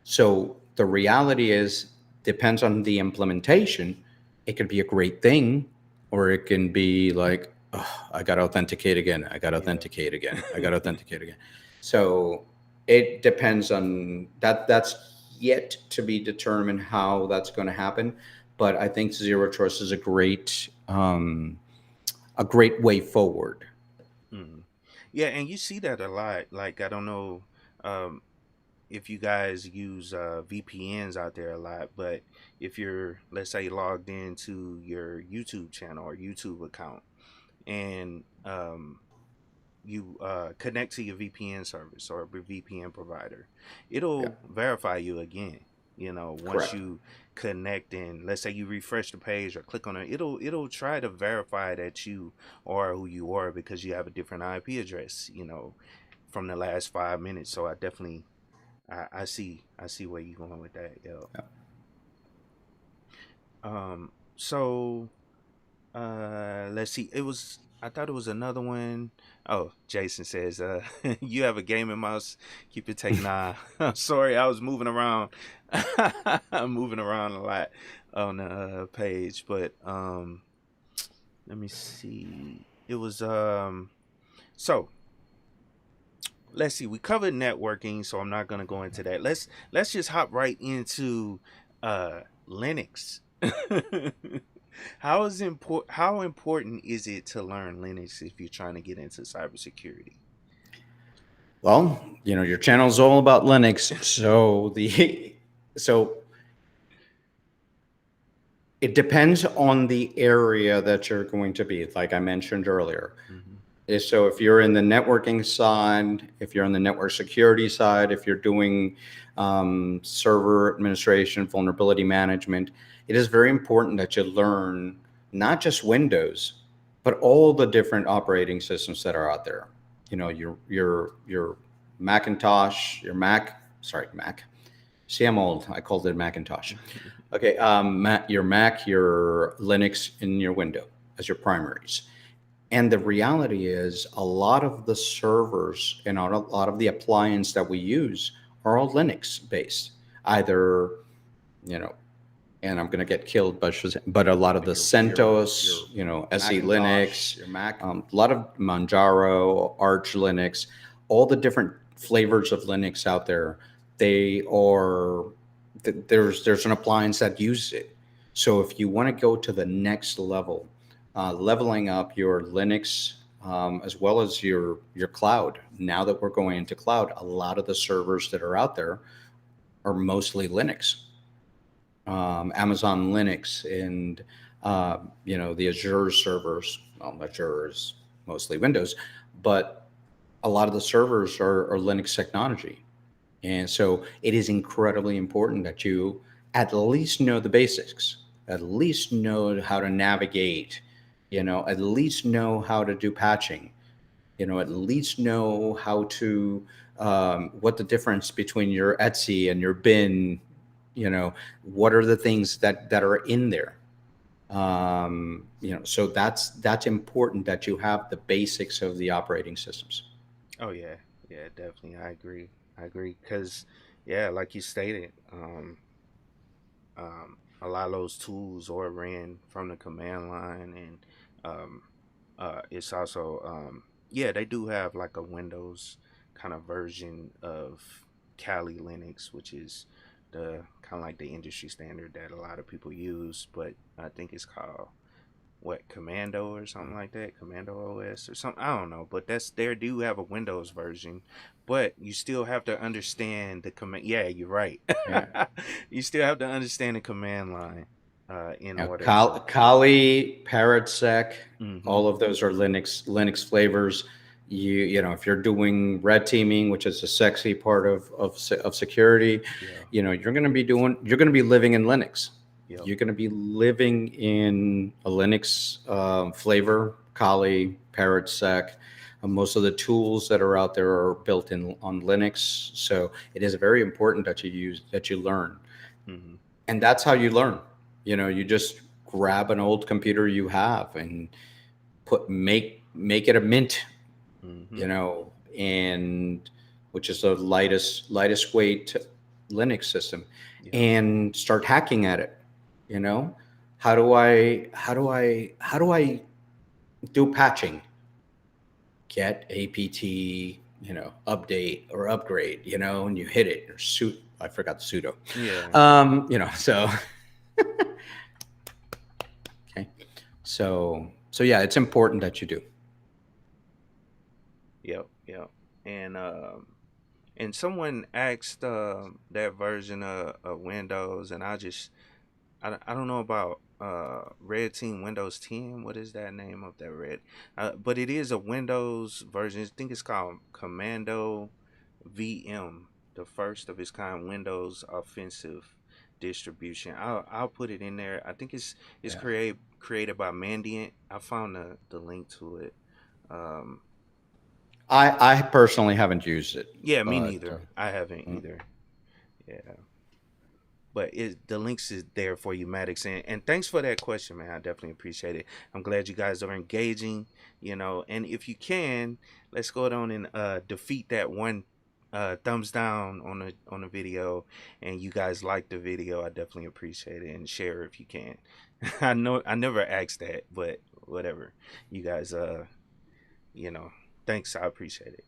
So the reality is, depends on the implementation. It could be a great thing, or it can be like, oh, I got to authenticate again. I got to Yeah. authenticate again. I got to authenticate again. So it depends on that. That's yet to be determined how that's going to happen. But I think zero trust is a great way forward. Mhm. Yeah, and you see that a lot. Like I don't know um, if you guys use VPNs out there a lot, but if you're, let's say, logged into your YouTube channel or YouTube account, and you connect to your VPN service or a VPN provider, Yeah, it'll verify you again. Once correct. you connect and let's say you refresh the page or click on it, it'll try to verify that you are who you are because you have a different IP address, from the last 5 minutes. So I see where you're going with that. Yeah. Yeah. So let's see. I thought it was another one. Oh, Jason says, you have a gaming mouse. Keep it take. Nah, I'm sorry. I was moving around. I'm moving around a lot on the page, but let me see. It was so let's see. We covered networking, so I'm not gonna go into that. Let's just hop right into Linux. How important is it to learn Linux if you're trying to get into cybersecurity? Well, your channel is all about Linux, so the so it depends on the area that you're going to be. Like I mentioned earlier, Hmm. so if you're in the networking side, if you're on the network security side, if you're doing server administration, vulnerability management, it is very important that you learn not just Windows, but all the different operating systems that are out there. Your Macintosh, your Mac, sorry, Mac. See, I'm old. I called it Macintosh. Okay, your Mac, your Linux, and your Windows as your primaries. And the reality is, a lot of the servers and a lot of the appliances that we use are all Linux based. Either, you know, and I'm going to get killed, but a lot of the CentOS, SE Linux, Your Mac. a lot of Manjaro, Arch Linux, all the different flavors of Linux out there. They are there's an appliance that uses it. So if you want to go to the next level, leveling up your Linux as well as your cloud. Now that we're going into cloud, a lot of the servers that are out there are mostly Linux. Amazon Linux and the Azure servers. Well, Azure is mostly Windows, but a lot of the servers are Linux technology, and so it is incredibly important that you at least know the basics, at least know how to navigate, at least know how to do patching, at least know how to what the difference between your Etsy and your bin, what are the things that are in there. So that's important that you have the basics of the operating systems. Oh yeah, yeah, definitely. I agree because yeah, like you stated, a lot of those tools are ran from the command line, and um, it's also yeah, they do have like a Windows kind of version of Kali Linux, which is the kind of like the industry standard that a lot of people use, but I think it's called what, Commando or something like that, Commando OS or something. I don't know, but that's there do have a Windows version, but you still have to understand the command. Yeah, you're right. Yeah. You still have to understand the command line in Now, order to. Kali, ParrotSec, Mm-hmm. all of those are Linux flavors. If you're doing red teaming, which is a sexy part of security, Yeah. you're going to be living in Linux. Yep. You're going to be living in a Linux flavor, Kali, ParrotSec. Most of the tools that are out there are built in on Linux, so it is very important that you learn, Mm-hmm. and that's how you learn. You just grab an old computer you have and make it a mint, Mm-hmm. you know and which is the lightest weight Linux system, Yep. and start hacking at it, you know How do I do patching? Get apt, update or upgrade, and you hit it or suit. I forgot the pseudo. Yeah. So okay. So yeah, it's important that you do. Yep. Yep. And and someone asked that version of Windows, and I don't know about Red Team Windows 10. What is that name of that red? But it is a Windows version. I think it's called Commando VM, the first of its kind Windows offensive distribution. I'll put it in there. I think it's Yeah. created by Mandiant. I found the link to it. Um, I personally haven't used it, yeah, me but neither. I haven't mm. either. Yeah. But the links is there for you, Maddox. And thanks for that question, man. I definitely appreciate it. I'm glad you guys are engaging, and if you can, let's go down and defeat that one thumbs down on the video, and you guys like the video. I definitely appreciate it, and share if you can. I know I never asked that, but whatever. You guys you know, thanks, I appreciate it.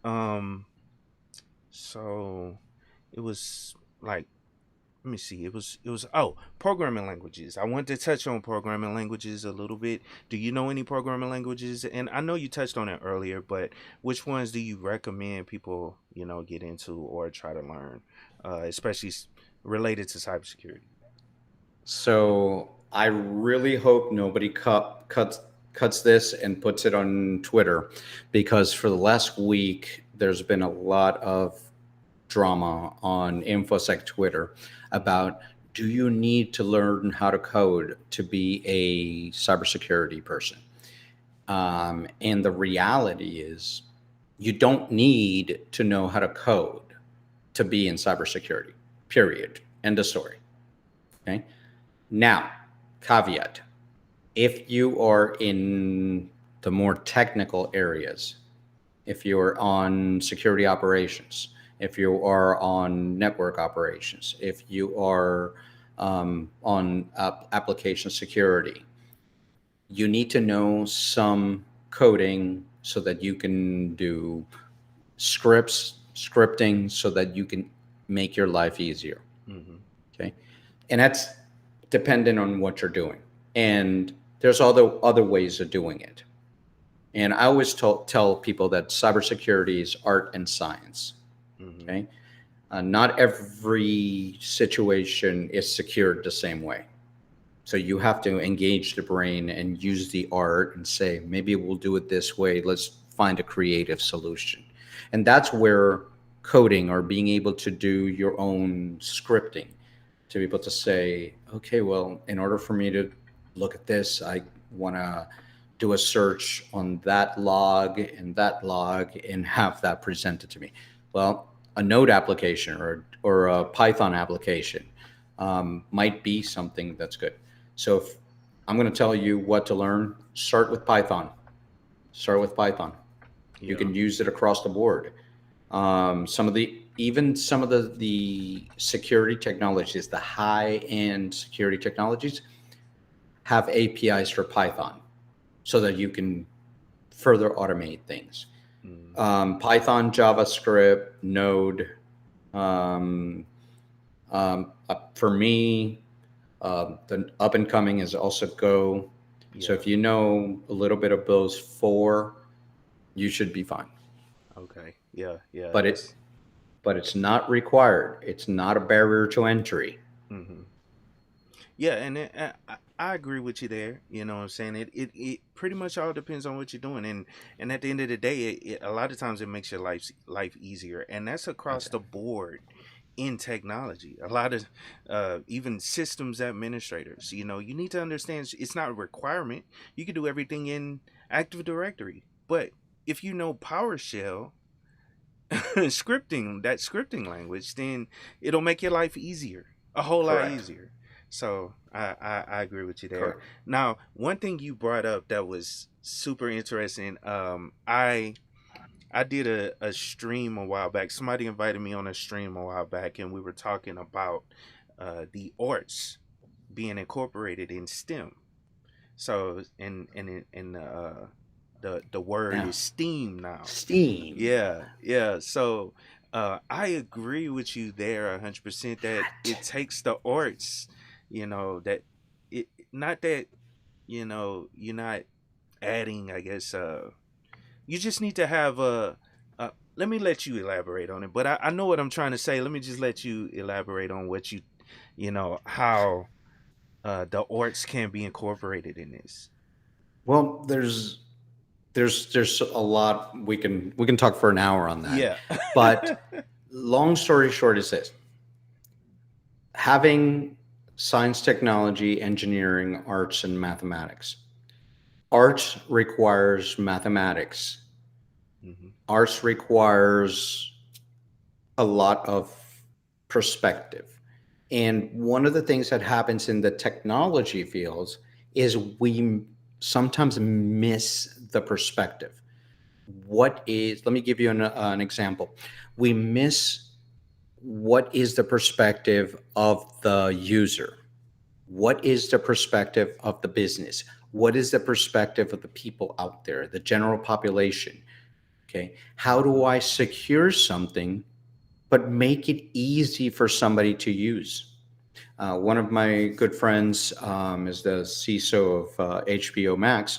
Um so it was like, let me see. It was programming languages. I wanted to touch on programming languages a little bit. Do you know any programming languages? And I know you touched on it earlier, but which ones do you recommend people, get into or try to learn, especially related to cybersecurity? So I really hope nobody cuts this and puts it on Twitter, because for the last week there's been a lot of drama on InfoSec Twitter Mm-hmm. about, do you need to learn how to code to be a cybersecurity person? And the reality is, you don't need to know how to code to be in cybersecurity. Period. End of story. Okay. Now, caveat: if you are in the more technical areas, if you're on security operations, if you are on network operations, if you are on application security, you need to know some coding so that you can do scripting so that you can make your life easier. Mm-hmm. Okay. And that's dependent on what you're doing. And there's other ways of doing it. And I always tell people that cybersecurity is art and science. Mm-hmm. Okay. Not every situation is secured the same way. So you have to engage the brain and use the art and say, maybe we'll do it this way. Let's find a creative solution. And that's where coding, or being able to do your own scripting, to be able to say, okay, well, in order for me to look at this, I want to do a search on that log and that log and have that presented to me. Well, a Node application or a Python application might be something that's good. So if I'm going to tell you what to learn, start with Python. Start with Python. You Yeah. can use it across the board. Some of the security technologies, the high end security technologies, have APIs for Python, so that you can further automate things. Mm-hmm. Python, JavaScript, Node. Um, for me, the up and coming is also Go. So Yeah. if you know a little bit of those four, you should be fine. Okay. Yeah. Yeah. But it That's. but it's not required. It's not a barrier to entry. Mm-hmm. Yeah, and I agree with you there. You know what I'm saying? It pretty much all depends on what you're doing, and at the end of the day, a lot of times it makes your life easier, and that's across Okay. the board in technology. A lot of even systems administrators, you need to understand it's not a requirement. You can do everything in Active Directory, but if you know PowerShell scripting, that scripting language, then it'll make your life easier, a whole lot Correct. easier. So I agree with you there. Correct. Now, one thing you brought up that was super interesting. I did a stream a while back. Somebody invited me on a stream a while back, and we were talking about the arts being incorporated in STEM. So the word Yeah. is STEAM now. Steam. Yeah. So I agree with you there 100% that That. it takes the arts, that it not that, you're not adding, I guess, you just need to have let me let you elaborate on it. But I know what I'm trying to say. Let me just let you elaborate on what how the arts can be incorporated in this. Well, there's a lot we can talk for an hour on that. Yeah. But long story short is this: having science, technology, engineering, arts, and mathematics. Arts requires mathematics. Hmm. Arts requires a lot of perspective. And one of the things that happens in the technology fields is we sometimes miss the perspective. Let me give you an example. We miss what is the perspective of the user? What is the perspective of the business? What is the perspective of the people out there, the general population? Okay. How do Hmm. I secure something but make it easy for somebody to use? One of my good friends is the CISO of HBO Max,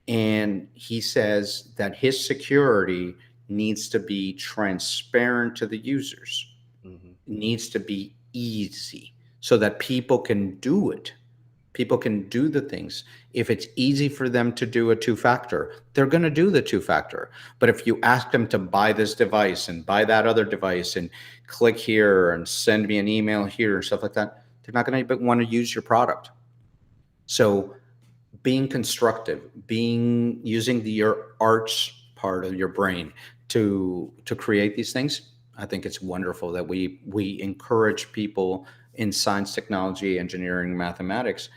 and he says that his security needs to be transparent to the users, Hmm. needs to be easy so that people can do it. People can do the things. If it's easy for them to do a two factor, they're going to do the two factor. But if you ask them to buy this device and buy that other device and click here and send me an email here and stuff like that, they're not going to want to use your product. So being constructive, being using your arts part of your brain to create these things, I think it's wonderful that we encourage people in science, technology, engineering, mathematics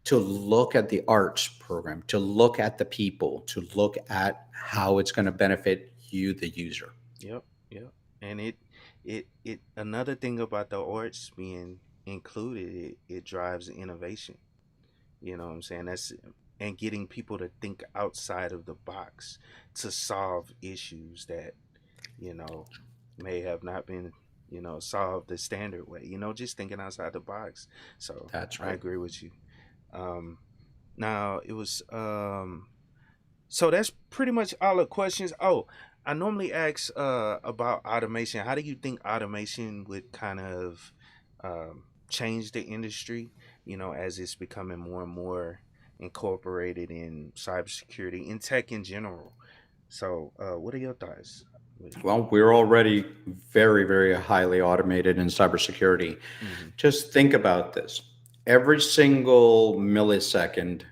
to look at the arts program, to look at the people, to look at how it's going to benefit you, the user. Yep. Yep. And it another thing about the arts being included, it drives innovation. You know what I'm saying? That's and getting people to think outside of the box to solve issues that, you know, may have not been, solved the standard way. Just thinking outside the box. So That's I right. agree with you. Um Now it was so that's pretty much all the questions. Oh, I normally ask about automation. How do you think automation would kind of change the industry, as it's becoming more and more incorporated in cybersecurity, in tech in general? So, what are your thoughts? Well, we're already very, very highly automated in cybersecurity. Mm-hmm. Just think about this. Every single millisecond,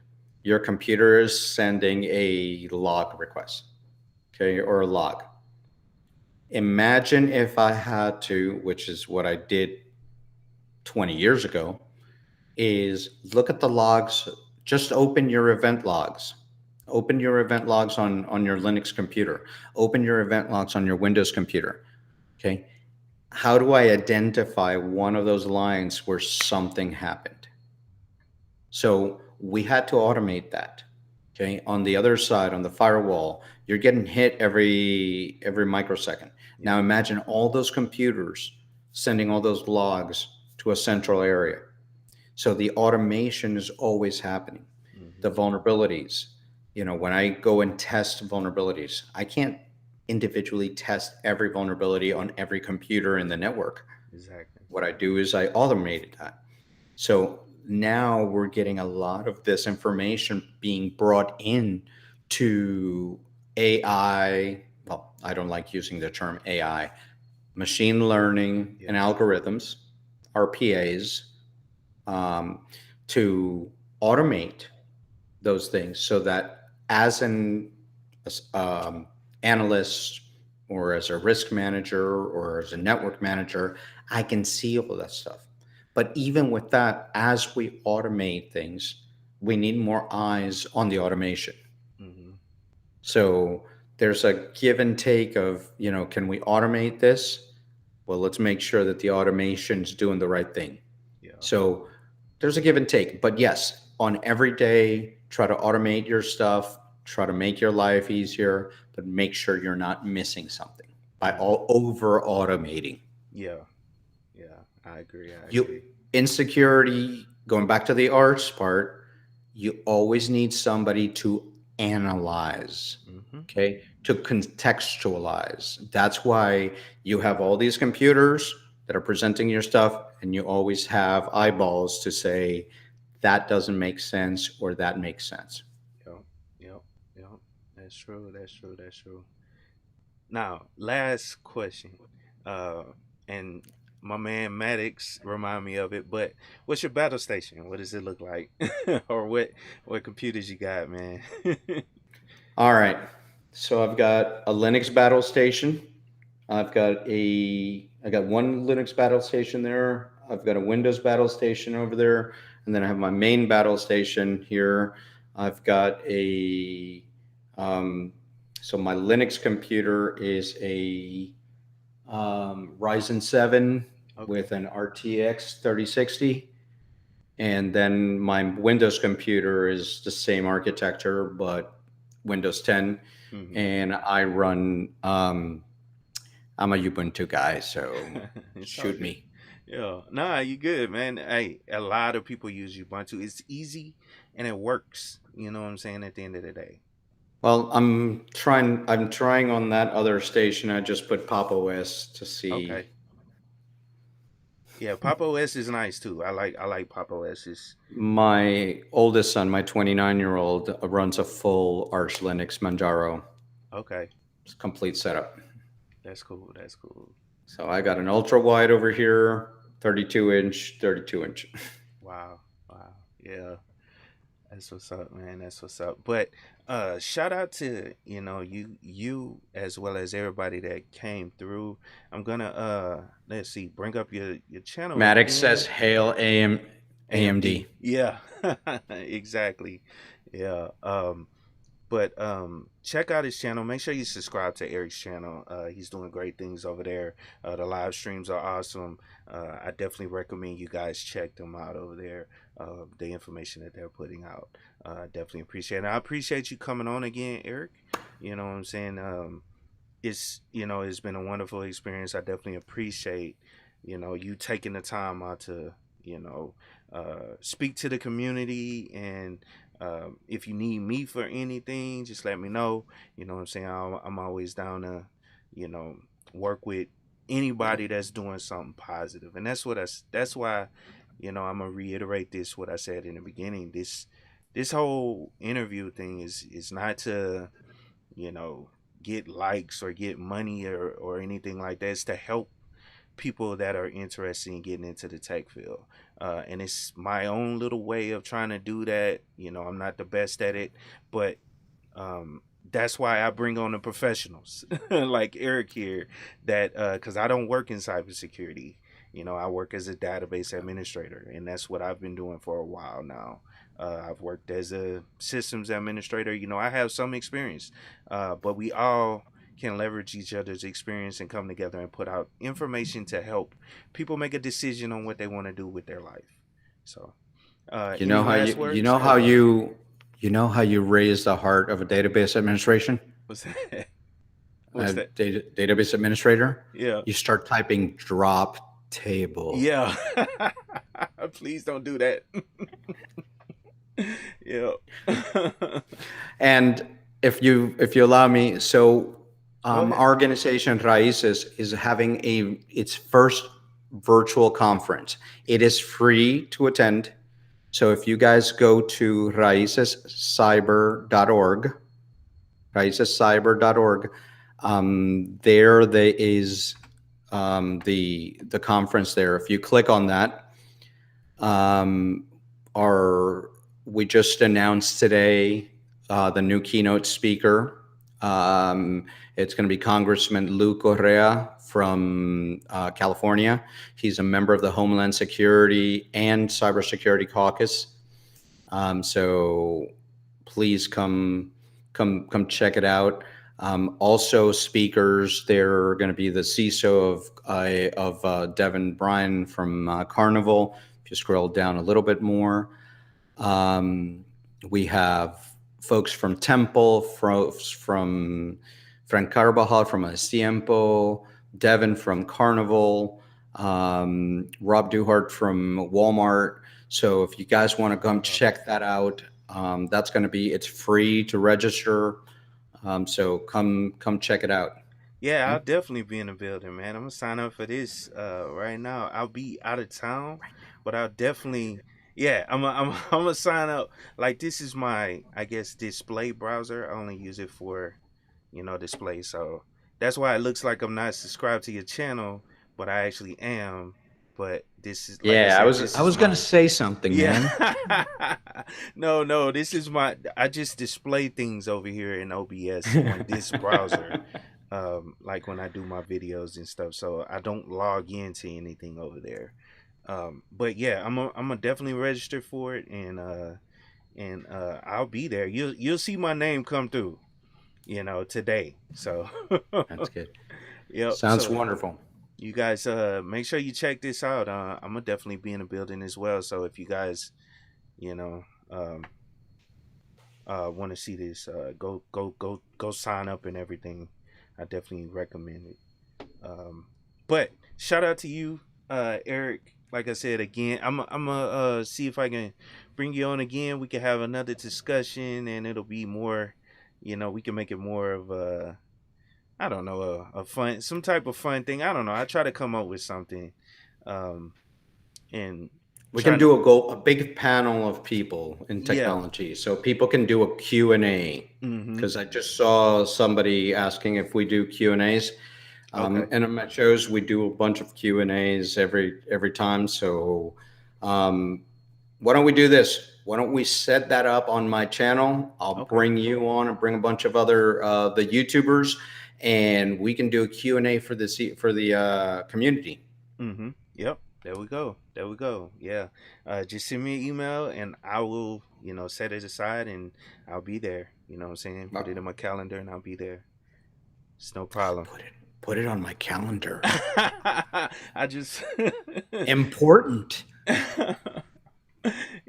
your computer is sending a log request, okay, or a log. Imagine if I had to, which is what I did 20 years ago, is look at the logs. Just open your event logs. Open your event logs on your Linux computer. Open your event logs on your Windows computer. Okay. How do I identify one of those lines where something happened? So we had to automate that. Okay. On the other side, on the firewall, you're getting hit every microsecond. Yep. Now imagine all those computers sending all those logs to a central area. So the automation is always happening. Mm-hmm. The vulnerabilities, when I go and test vulnerabilities, I can't individually test every vulnerability on every computer in the network. Exactly. What I do is I automated that. So now we're getting a lot of this information being brought in to AI. Well, I don't like using the term AI, machine learning and Yeah. algorithms, RPAs, um, to automate those things so that as an um, analyst or as a risk manager or as a network manager, I can see all that stuff. But even with that, as we automate things, we need more eyes on the automation. Mm-hmm. So there's a give and take of, can we automate this? Well, let's make sure that the automation is doing the right thing. Yeah. So there's a give and take. But yes, on every day, try to automate your stuff, try to make your life easier, but make sure you're not missing something by Hmm. all over automating. Yeah, yeah, I agree. I You agree. insecurity, going back to the arts part, you always need somebody to analyze, Hmm. okay, to contextualize. That's why you have all these computers that are presenting your stuff, and you always have eyeballs to say that doesn't make sense or that makes sense. Yep, yep, yep. That's true. That's true. That's true. Now, last question. Uh, and my man Maddox remind me of it, but what's your battle station? What does it look like? Or what computers you got, man? All right. So I've got a Linux battle station. I got one Linux battle station there. I've got a Windows battle station over there, and then I have my main battle station here. I've got a so my Linux computer is a Ryzen 7 Okay. with an RTX 3060, and then my Windows computer is the same architecture but Windows 10, Hmm. and I run. I'm a Ubuntu guy, so It's all shoot good. me. Yeah. Nah, you good, man. Hey, a lot of people use Ubuntu. It's easy and it works. You know what I'm saying? At the end of the day. Well, I'm trying on that other station. I just put Pop OS to Okay. see. Yeah, Pop OS is nice too. I like Pop OS. It's My oldest son, my 29-year-old, runs a full Arch Linux Manjaro. okay. It's a complete setup. That's cool. That's cool. So I got an ultra wide over here, 32 inch, 32 inch. Wow. Wow. Yeah. That's what's up, man. That's what's up. But shout out to, you as well as everybody that came through. I'm gonna let's see, bring up your channel Maddox again. says, "Hail AMD." AMD. Yeah. Exactly. Yeah. But check out his channel. Make sure you subscribe to Eric's channel. He's doing great things over there. The live streams are awesome. I definitely recommend you guys check them out over there. The information that they're putting out. Definitely appreciate it. And I appreciate you coming on again, Eric. You know what I'm saying? It's been a wonderful experience. I definitely appreciate, you taking the time out to, you know, speak to the community. And if you need me for anything, just let me know. You know what I'm saying? I'm always down to, you know, work with anybody that's doing something positive. And that's why, I'm gonna reiterate this what I said in the beginning. This whole interview thing is not to, you know, get likes or get money or anything like that. It's to help people that are interested in getting into the tech field. And it's my own little way of trying to do that. I'm not the best at it, but that's why I bring on the professionals like Eric here, that because I don't work in cybersecurity. I work as a database administrator, and that's what I've been doing for a while now. I've worked as a systems administrator. I have some experience, but we all can leverage each other's experience and come together and put out information to help people make a decision on what they want to do with their life. So, You any know how last you you words? know Oh, how go ahead. you you know how you raise the heart of a database administration, What's that? What's a that? database administrator. Yeah. You start typing drop table. Yeah. Please don't do that. Yeah. And if you allow me, so Go ahead. our organization Raíces is having its first virtual conference. It is free to attend. So if you guys go to raicescyber.org, raicescyber.org, there is the conference there. If you click on that, um, our we just announced today the new keynote speaker. It's going to be Congressman Lou Correa from California. He's a member of the Homeland Security and Cybersecurity Caucus. So please come check it out. Also, speakers there are going to be the CISO of Devin Bryan from Carnival. If you scroll down a little bit more, we have folks from Temple, from Frank Carvajal from Tiempo, Devin from Carnival, Rob Duhart from Walmart. So if you guys want to come check that out, that's going to be, it's free to register. So come check it out. Yeah, Okay? I'll definitely be in the building, man. I'm gonna sign up for this right now. I'll be out of town, but I'll definitely, yeah, I'm gonna sign up. Like this is my, I guess, display browser. I only use it for, display. So that's why it looks like I'm not subscribed to your channel, but I actually am. But this is, like I Yeah, said, this I is was gonna my, say something, yeah. man. No, no, this is my, I just display things over here in OBS on this browser, like when I do my videos and stuff. So I don't log into anything over there. But yeah, I'm gonna definitely register for it, and I'll be there. You'll see my name come through, today. So That's good. yep. Sounds So wonderful. you guys make sure you check this out. I'm gonna definitely be in the building as well. So if you guys, you know, want to see this, go sign up and everything. I definitely recommend it. But shout out to you, Eric. Like I said again, I'm see if I can bring you on again. We can have another discussion, and it'll be more. We can make it more of a, I don't know, a fun, some type of fun thing. I don't know. I try to come up with something, um, and We can trying to, do a big panel of people in yeah. technology, so people can do a Q&A. Mm-hmm. Because I just saw somebody asking if we do Q&As. Okay. And in my shows, we do a bunch of Q&As every time. So um, why don't we do this? Why don't we set that up on my channel? I'll Okay. bring you on and bring a bunch of other the YouTubers, and we can do a Q&A for the community. Mm-hmm. Yep. There we go. There we go. Yeah. Just send me an email and I will, set it aside and I'll be there. You know what I'm saying? Put it in my calendar and I'll be there. It's no problem. Put it on my calendar. I just Important.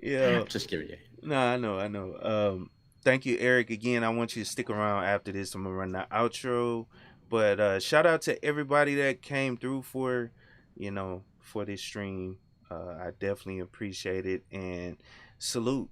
yeah. Just give you. No, I know, I know. Thank you, Eric. Again, I want you to stick around after this. I'm gonna run the outro. But shout out to everybody that came through for this stream. I definitely appreciate it and salute.